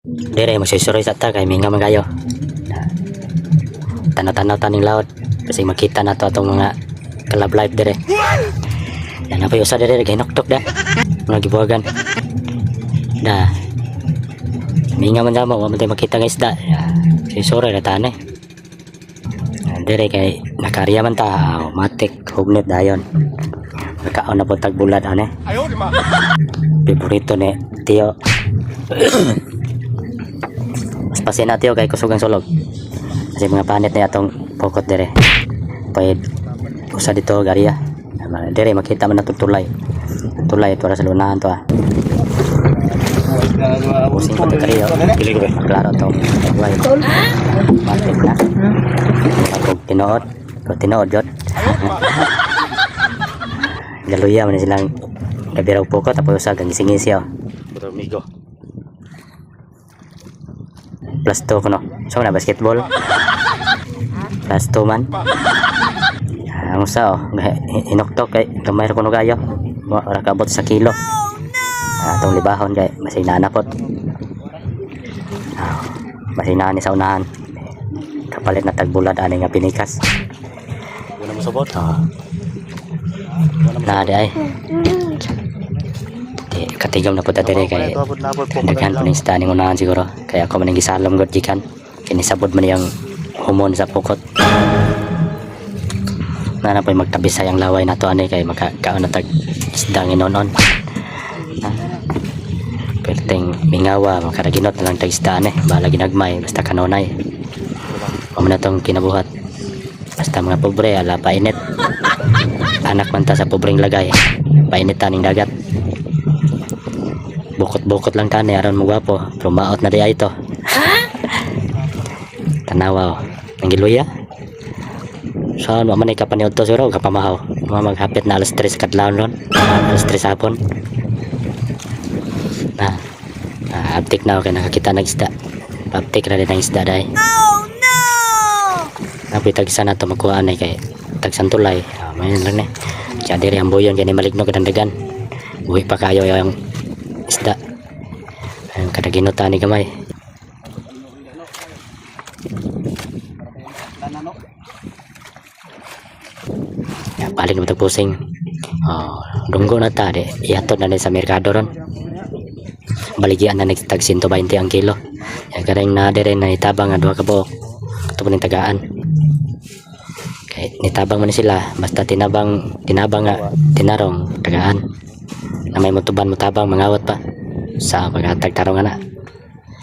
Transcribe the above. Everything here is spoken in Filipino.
Dire mo sisuroy sa ta kay minga man kayo. Tanaw-tanaw taning laod kasi makita na to atong mga kalab life dire. Yan na pa usa dire ginoktok da. Mga gibuhagan. Da. Minga man jamo wa man tayo makita nga isda. Sisuroy na tanay. Dire kay nakarya man ta matik hugnet dayon. Nakaon na po tagbulat ane. Favorito ni Tio. Mas pasin na Tio kay kusugang sulog. Kasi mga panit na atong pokot dire. Pwede usa dito garya. Dire makita man natong tulay. Tulay ito sa lunahan to ah. Pusing ko kariyo. Pili ko klaro to. Tulay. Matik na. Ako tinood jot. Galuya man silang kabiraw pokot tapos usa gang singisi oh. Puro amigo. Plus 2 kuno. So na basketball. Plus 2 man. Ang usa oh, inoktok kay gamay ra kuno kayo. Ora kabot sa kilo. Atong libahon kay masay nanapot. Masay nani sa unahan. Kapalit na tagbulad ani nga pinikas. Wala mo sabot. Nah ada ay. Katigam na po ta dire kay daghan po ning isda ning unahan siguro. Kaya ako man gisalom gud gikan. Kini sabod man yang humon sa pukot. Na po magtabi sayang laway nato ani kay makakaon na tag isda nginonon. Perteng mingawa makaraginot na lang tag isda ani. Bala ginagmay basta kanonay. Amo na tong kinabuhat. Basta mga pobre ala painit. Anak man ta sa pobreng lagay. Painit taning dagat. Bukot-bukot lang tani aron mo gwapo. Pero maot na diya ito. Tanawa oh. Nangiluya. So ano man ay kapaniod to siguro kapamahaw. Maghapit na alas 3 kadlawon ron. Alas 3 hapon. Abtik na okay nakakita ng isda. Abtik na din ang isda dahi. Oh no! Napitag sana ito magkuhaan ay kay tagsantulay. Mayroon lang na. Kaya diri ang buyon kaya ni maligno kadandagan. Buhi pa kayo yung isda. Ayun kadaginuta ni gamay. Balik na matagpusing. Dunggo na ta. Iatod na din sa merkado ron. Baligyan na nagtag 120 ang kilo. Yan kareng na dire na itabang nga 2 ka buok. Ito po ng tagaan. Nitabang man sila basta tinabang nga tinarong tagaan na may mutuban mutabang mangawat pa sa paghatag tarong ana.